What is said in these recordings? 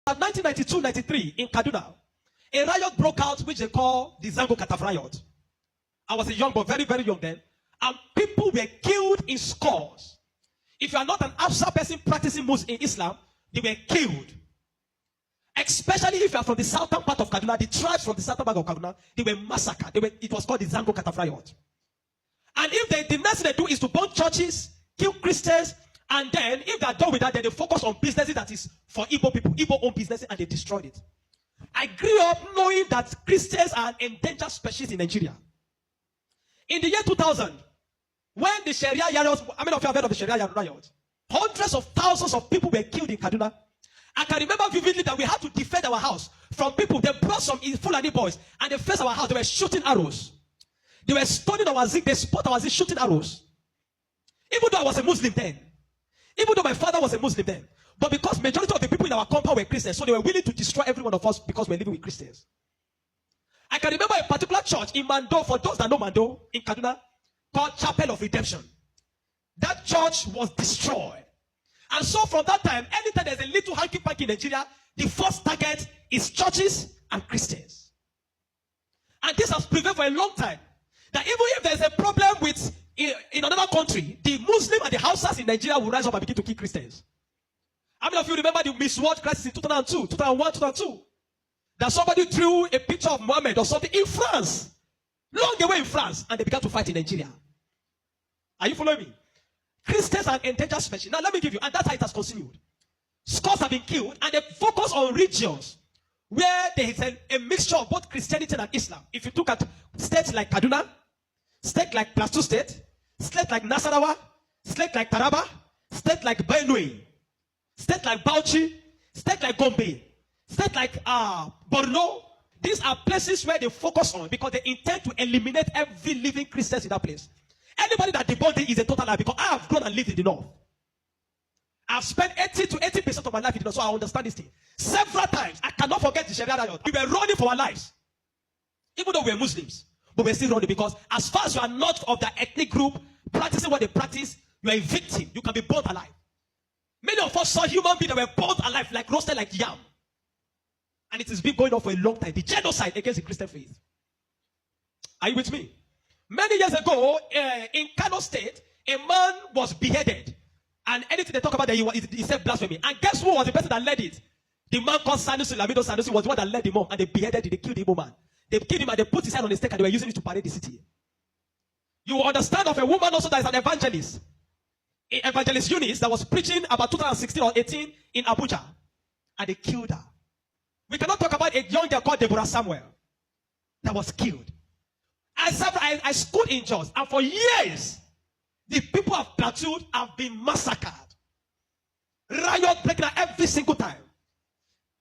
1992-93 in Kaduna, a riot broke out which they call the Zango Kataf riot. I was a young boy, very, very young then, and people were killed in scores. If you are not an Afsa person practicing Muslim in Islam, they were killed. Especially if you are from the southern part of Kaduna, the tribes from the southern part of Kaduna, they were massacred. It was called the Zango Kataf riot. And if the next thing they do is to burn churches, kill Christians, and then if they are done with that, then they focus on businesses that is for Igbo people, Igbo-owned businesses, and they destroyed it. I grew up knowing that Christians are an endangered species in Nigeria. In the year 2000, when the Sharia riots, how many of you have heard of the Sharia riot? Hundreds of thousands of people were killed in Kaduna. I can remember vividly that we had to defend our house from people. They brought some Fulani boys and they faced our house. They were shooting arrows. They were stoning our zinc. They spot our zinc shooting arrows. Even though I was a Muslim then. Even though my father was a Muslim then. But because majority of the people in our compound were Christians, so they were willing to destroy every one of us because we're living with Christians. I can remember a particular church in Mando, for those that know Mando, in Kaduna, called Chapel of Redemption. That church was destroyed. And so from that time, anytime there's a little hanky-panky in Nigeria, the first target is churches and Christians. And this has prevailed for a long time. That even if there's a problem with in another country, the Muslim and the Hausas in Nigeria will rise up and begin to kill Christians. How many of you remember the Miss World crisis in 2002, 2001, 2002? That somebody drew a picture of Muhammad or something in France, long away in France, and they began to fight in Nigeria. Are you following me? Christians are endangered species. Now let me give you, and that's how it has continued. Scores have been killed, and they focus on regions where there is a mixture of both Christianity and Islam. If you look at states like Kaduna, state like Plateau State, state like Nasarawa, state like Taraba, state like Benue, state like Bauchi, state like Gombe, state like Borno. These are places where they focus on because they intend to eliminate every living Christian in that place. Anybody that debunks it is a total lie because I have grown and lived in the north. I've spent 80 to 80% of my life in the north, so I understand this thing. Several times, I cannot forget the Sharia riot. We were running for our lives. Even though we are Muslims, but we're still running because as far as you are not of that ethnic group, practicing what they practice, you are a victim. You can be burnt alive. Many of us saw human beings that were burnt alive, like roasted like yam. And it has been going on for a long time. The genocide against the Christian faith. Are you with me? Many years ago, in Kano State, a man was beheaded. And anything they talk about, he said blasphemy. And guess who was the person that led it? The man called Sanusi, Lamido Sanusi, was the one that led him on. And they beheaded him, they killed the Igbo man. They killed him and they put his head on the stake and they were using it to parade the city. You will understand of a woman also that is an evangelist. Evangelist Eunice that was preaching about 2016 or 18 in Abuja. And they killed her. We cannot talk about a young girl called Deborah Samuel that was killed. I schooled in Jos, and for years, the people of Plateau have been massacred. Riot breaking out every single time.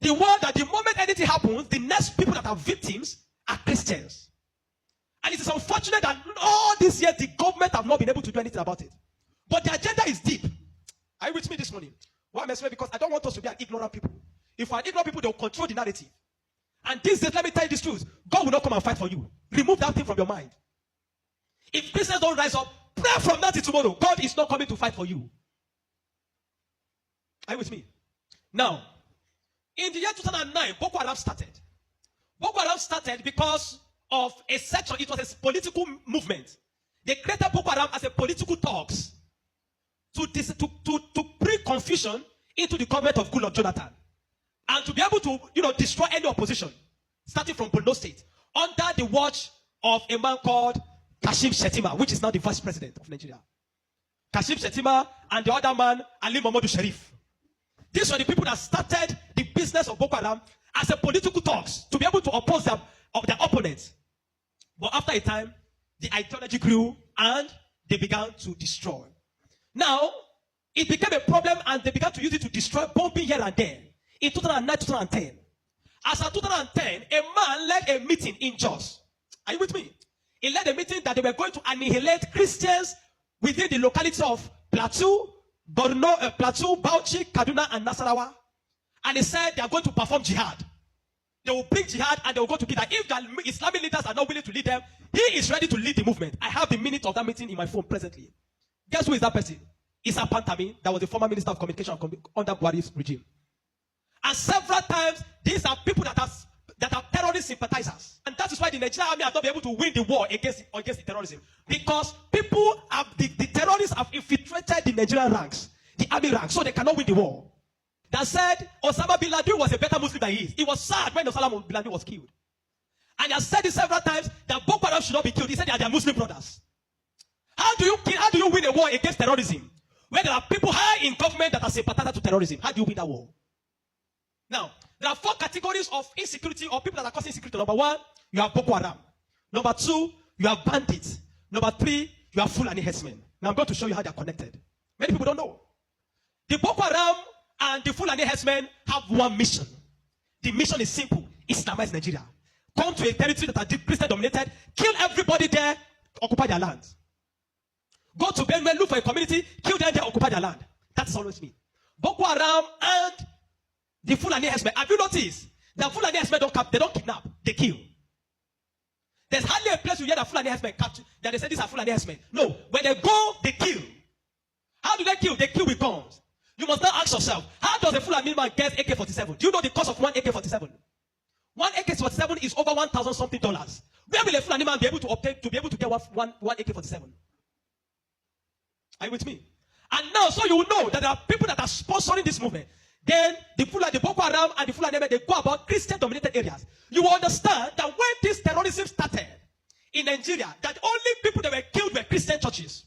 The one that the moment anything happens, the next people that are victims are Christians. And it is unfortunate that all these years, the government have not been able to do anything about it. But the agenda is deep. Are you with me this morning? Why am I saying? Because I don't want us to be an ignorant people. If we are ignorant people, they will control the narrative. And these days, let me tell you this truth. God will not come and fight for you. Remove that thing from your mind. If Christians don't rise up, pray from now till tomorrow. God is not coming to fight for you. Are you with me? Now, in the year 2009, Boko Haram started. Boko Haram started because of a section. It was a political movement. They created Boko Haram as a political talks to bring confusion into the government of Goodluck Jonathan. And to be able to, destroy any opposition, starting from Borno State, under the watch of a man called Kashim Shettima, which is now the vice president of Nigeria. Kashim Shettima and the other man, Ali Mohammed Sharif. These were the people that started the business of Boko Haram as a political talks to be able to oppose their opponents. But after a time, the ideology grew and they began to destroy. Now, it became a problem and they began to use it to destroy, bombing here and there. In 2009, 2010. As of 2010, a man led a meeting in Jos. Are you with me? He led a meeting that they were going to annihilate Christians within the locality of Plateau, Borno, Plateau, Bauchi, Kaduna, and Nasarawa. And he said they are going to perform jihad. They will bring jihad and they will go to kill that. If the Islamic leaders are not willing to lead them, he is ready to lead the movement. I have the minute of that meeting in my phone presently. Guess who is that person? Issa Pantami, that was the former minister of communication under Buhari's regime. And several times, these are people that are terrorist sympathizers. And that is why the Nigerian army have not been able to win the war against the terrorism. Because people have, the terrorists have infiltrated the Nigerian ranks, the army ranks, so they cannot win the war. That said, Osama bin Laden was a better Muslim than he is. He was sad when Osama bin Laden was killed. And he has said it several times that Boko Haram should not be killed. He said they are their Muslim brothers. How do you win a war against terrorism? Where there are people high in government that are sympathizers to terrorism. How do you win that war? Now, there are 4 categories of insecurity or people that are causing insecurity. Number 1, you have Boko Haram. Number 2, you have bandits. Number 3, you have Fulani herdsmen. Now I'm going to show you how they are connected. Many people don't know. The Boko Haram and the Fulani herdsmen have one mission. The mission is simple: Islamize Nigeria. Come to a territory that are Christian dominated, kill everybody there, occupy their land. Go to Benue, look for a community, kill them there, occupy their land. That's always me. Boko Haram and the Fulani herdsmen. Have you noticed that Fulani herdsmen they don't kidnap, they kill? There's hardly a place you hear that Fulani herdsmen capture, that they say these are Fulani herdsmen. No, when they go, they kill. How do they kill? They kill with guns. You must now ask yourself, how does a Fulani man get AK-47? Do you know the cost of one AK-47? One AK-47 is over $1,000 something. Where will a Fulani man be able to obtain to be able to get one AK-47? Are you with me? And now, so you will know that there are people that are sponsoring this movement. Then the Boko Haram and the Fulani, they go about Christian-dominated areas. You will understand that when this terrorism started in Nigeria, that only people that were killed were Christian churches.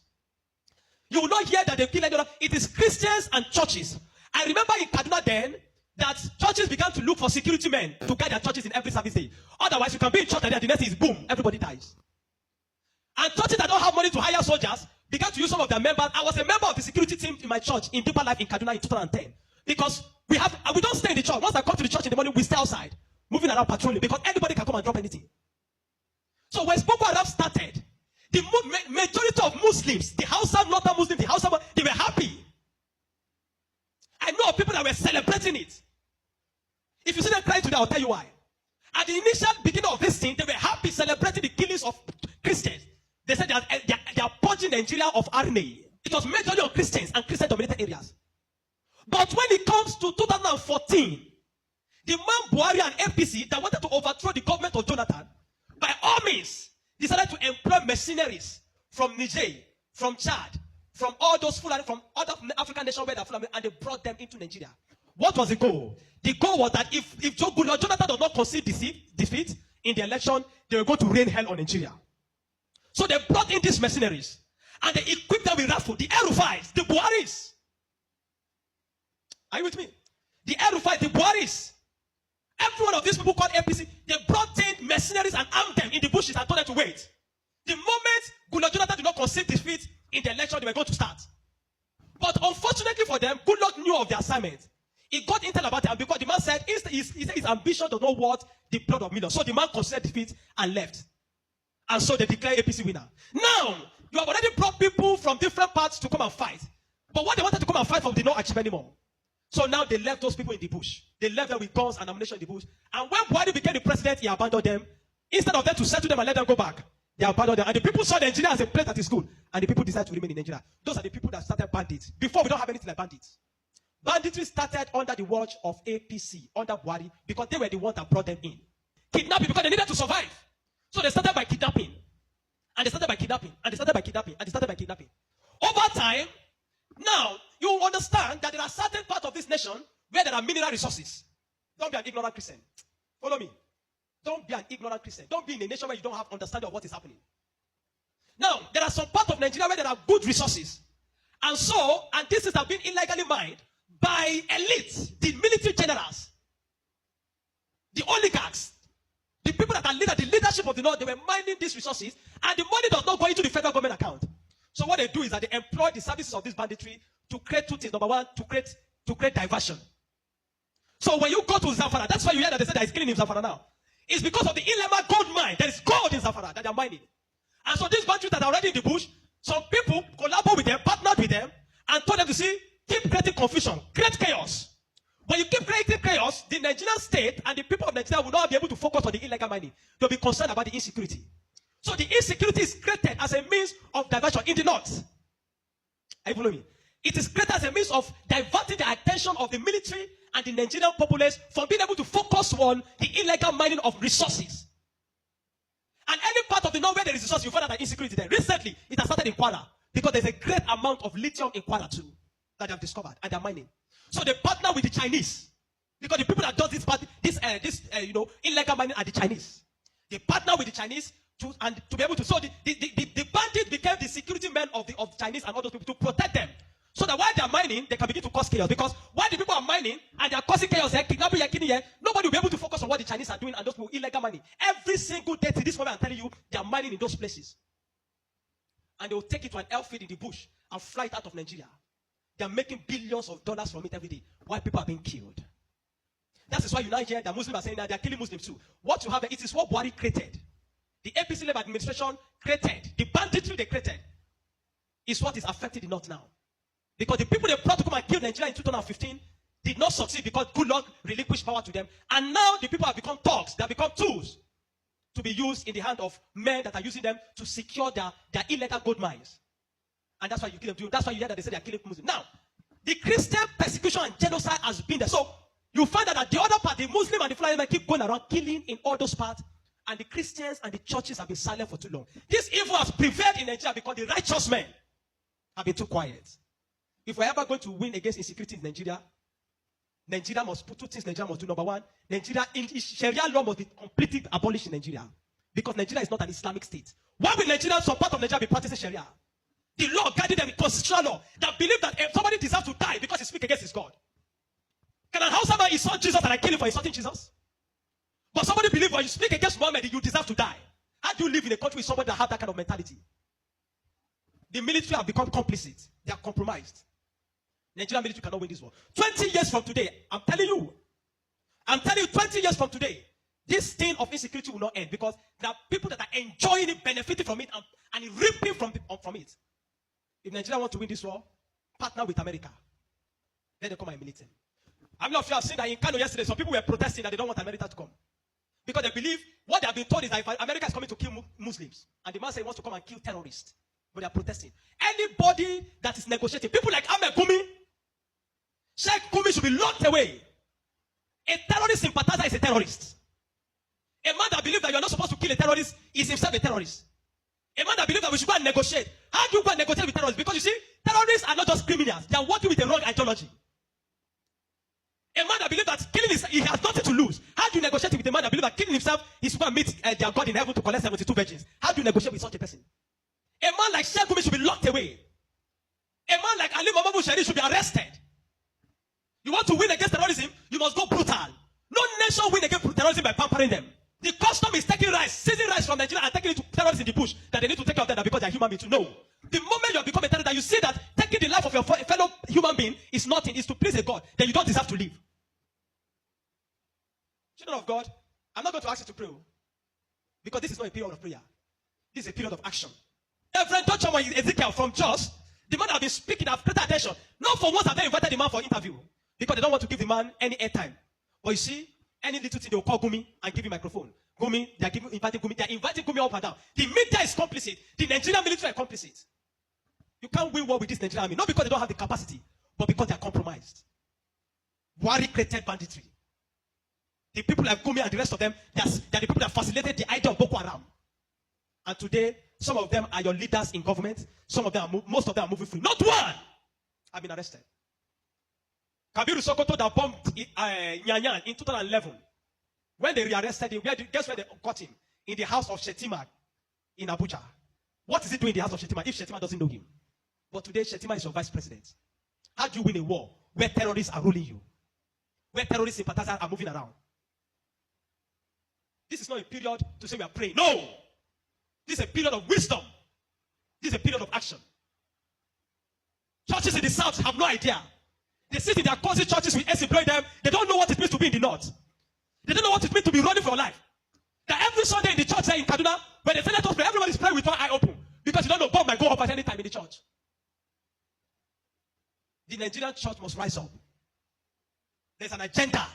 You will not hear that they kill anyone. It is Christians and churches. I remember in Kaduna then that churches began to look for security men to guide their churches in every service day. Otherwise, you can be in church and then the next is boom, everybody dies. And churches that don't have money to hire soldiers began to use some of their members. I was a member of the security team in my church in Deeper Life in Kaduna in 2010. Because we don't stay in the church. Once I come to the church in the morning, we stay outside, moving around patrolling, because anybody can come and drop anything. So when Boko Haram started, the majority of Muslims, the Hausa, Northern Muslims, the Hausa, they were happy. I know of people that were celebrating it. If you see them crying today, I'll tell you why. At the initial beginning of this thing, they were happy celebrating the killings of Christians. They said they are purging Nigeria of RNA. It was majorly on Christians and Christian-dominated areas. But when it comes to 2014, the man Buhari and APC that wanted to overthrow the government of Jonathan, by all means, decided to employ mercenaries from Niger, from Chad, from all those Fulani, from other African nations where they're Fulani, and they brought them into Nigeria. What was the goal? The goal was that if Jonathan does not concede defeat in the election, they were going to rain hell on Nigeria. So they brought in these mercenaries, and they equipped them with rifles, the El-Rufais, the Buharis. Are you with me? The El-Rufais, the Buharis. Every one of these people called APC, they brought in mercenaries and armed them in the bushes and told them to wait. The moment Jonathan did not concede defeat in the election, they were going to start. But unfortunately for them, Goodluck knew of the assignment. He got intel about it, and because the man said his ambition does not worth the blood of millions. So the man conceded defeat and left. And so they declared APC winner. Now, you have already brought people from different parts to come and fight. But what they wanted to come and fight for did not achieve anymore. So now they left those people in the bush. They left them with guns and ammunition in the bush. And when Buhari became the president, he abandoned them. Instead of them to settle them and let them go back, they abandoned them. And the people saw Nigeria as a place that is good. And the people decided to remain in Nigeria. Those are the people that started bandits. Before, we don't have anything like bandits. Banditry started under the watch of APC, under Buhari, because they were the ones that brought them in. Kidnapping, because they needed to survive. So they started by kidnapping. And they started by kidnapping. And they started by kidnapping. And they started by kidnapping. Over time, now, you understand that there are certain parts of this nation where there are mineral resources. Don't be an ignorant Christian. Follow me. Don't be an ignorant Christian. Don't be in a nation where you don't have understanding of what is happening. Now, there are some parts of Nigeria where there are good resources. And this is have been illegally mined by elites, the military generals, the oligarchs, the people that are the leadership of the North. They were mining these resources, and the money does not go into the federal government account. So what they do is that they employ the services of this banditry to create two things. Number one, to create diversion. So when you go to Zamfara, that's why you hear that they say there is killing in Zamfara now. It's because of the Ilema gold mine. There is gold in Zamfara that they are mining. And so these bandits that are already in the bush, some people collaborate with them, partnered with them, and told them to keep creating confusion, create chaos. When you keep creating chaos, the Nigerian state and the people of Nigeria will not be able to focus on the illegal mining. They'll be concerned about the insecurity. So the insecurity is created as a means of diversion in the north. Are you following me? It is created as a means of diverting the attention of the military and the Nigerian populace from being able to focus on the illegal mining of resources. And any part of the north where there is resource, you find out that insecurity there. Recently, it has started in Kwara because there's a great amount of lithium in Kwara too that they have discovered and they're mining. So they partner with the Chinese because the people that does this illegal mining are the Chinese. They partner with the Chinese to be able to. So the bandits became the security men of the Chinese and all those people to protect them. So that while they are mining, they can begin to cause chaos. Because while the people are mining and they are causing chaos, kidnapping, nobody will be able to focus on what the Chinese are doing and those people illegal mining. Every single day to this moment, I'm telling you, they are mining in those places. And they will take it to an airfield in the bush and fly it out of Nigeria. They are making billions of dollars from it every day while people are being killed. That is why you now hear that Muslims are saying that they are killing Muslims too. What you have, it is what Buhari created. The APC-led administration created. The banditry they created is what is affecting the North now. Because the people they brought to come and kill Nigeria in 2015 did not succeed because good luck relinquished power to them. And now the people have become thugs. They have become tools to be used in the hand of men that are using them to secure their illegal gold mines. And that's why you kill them. That's why you hear that they say they are killing Muslims. Now, the Christian persecution and genocide has been there. So you find out that the other part, the Muslim and the Fulani men keep going around killing in all those parts. And the Christians and the churches have been silent for too long. This evil has prevailed in Nigeria because the righteous men have been too quiet. If we're ever going to win against insecurity in Nigeria, Nigeria must put two things Nigeria must do. Number one, Sharia law must be completely abolished in Nigeria. Because Nigeria is not an Islamic state. Why will Nigeria, some part of Nigeria, be practicing Sharia? The law guiding them, the constitutional law, that believe that if somebody deserves to die because he speaks against his God. Can an Hausa man insult Jesus and I kill him for insulting Jesus? But somebody believes when you speak against Muhammad, you deserve to die. How do you live in a country with somebody that has that kind of mentality? The military have become complicit. They are compromised. Nigerian military cannot win this war. 20 years from today, I'm telling you, 20 years from today, this thing of insecurity will not end because there are people that are enjoying it, benefiting from it, and reaping from it. If Nigeria want to win this war, partner with America. Let them come and militate. I'm not sure I've seen that in Kano yesterday, some people were protesting that they don't want America to come. Because they believe what they have been told is that if America is coming to kill Muslims, and the man says he wants to come and kill terrorists, but they are protesting. Anybody that is negotiating, people like Ahmed Gumi, Sheikh Gumi should be locked away. A terrorist sympathizer is a terrorist. A man that believes that you are not supposed to kill a terrorist is himself a terrorist. A man that believes that we should go and negotiate. How do you go and negotiate with terrorists? Because you see, terrorists are not just criminals. They are working with a wrong ideology. A man that believes that killing he has nothing to lose. How do you negotiate with a man that believes that killing himself is going to meet their God in heaven to collect 72 virgins? How do you negotiate with such a person? A man like Sheikh Gumi should be locked away. A man like Ali Muhammad Buhari should be arrested. You want to win against terrorism, you must go brutal. No nation win against terrorism by pampering them. The custom is taking rice, seizing rice from Nigeria and taking it to terrorists in the bush that they need to take care of them because they are human beings. No. The moment you have become a terrorist, that you see that taking the life of your fellow human being is nothing, is to please a God, then you don't deserve to live. Children of God, I'm not going to ask you to pray because this is not a period of prayer. This is a period of action. Reverend Dr. Ezekiel from Jos, the man have been speaking, have paid attention. Not for once have they invited the man for interview because they don't want to give the man any airtime. But you see, any little thing they will call Gumi and give him microphone. Gumi, they are inviting Gumi up and down. The media is complicit. The Nigerian military are complicit. You can't win war with this Nigerian army, not because they don't have the capacity, but because they are compromised. Buhari created banditry. The people like Gumi and the rest of them, they are the people that facilitated the idea of Boko Haram. And today, some of them are your leaders in government. Some of them, most of them are moving free. Not one have been arrested. Kabiru Sokoto that bombed Nyanyan in 2011. When they rearrested him, guess where they got him? In the house of Shetima in Abuja. What is he doing in the house of Shetima if Shetima doesn't know him? But today, Shetima is your vice president. How do you win a war where terrorists are ruling you? Where terrorist sympathizers are moving around? This is not a period to say we are praying. No! This is a period of wisdom. This is a period of action. Churches in the south have no idea. They sit in their cozy churches with us employing them. They don't know what it means to be in the north. They don't know what it means to be running for your life. That every Sunday in the church there in Kaduna, when they say let us pray, everybody's praying with one eye open. Because you don't know God might go up at any time in the church. The Nigerian church must rise up. There's an agenda.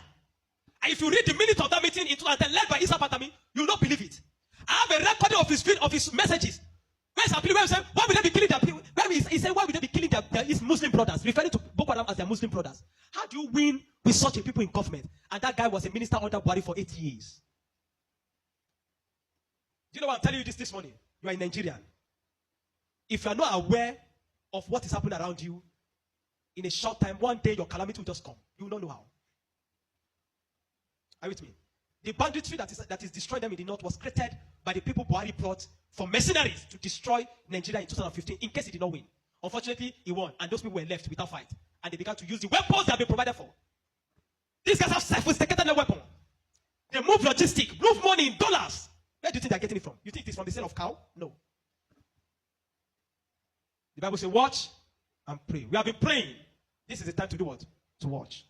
And if you read the minutes of that meeting in 2010 led by Isa Patami, you will not believe it. I have a recording of his messages. Where's appealing? Where he said, why would they be killing their people? He said, why would they be killing his Muslim brothers, referring to Boko Haram as their Muslim brothers? How do you win with such a people in government? And that guy was a minister under Buhari for 8 years. Do you know what I'm telling you this morning? You are in Nigeria. If you are not aware of what is happening around you, in a short time, one day your calamity will just come. You will not know how. Are you with me? The banditry that is destroying them in the north was created by the people Buhari brought for mercenaries to destroy Nigeria in 2015 in case he did not win. Unfortunately, he won, and those people were left without fight. And they began to use the weapons that have been provided for. These guys have sophisticated their weapon. They move logistic, move money in dollars. Where do you think they're getting it from? You think it's from the sale of cow? No. The Bible says, watch and pray. We have been praying. This is the time to do what? To watch.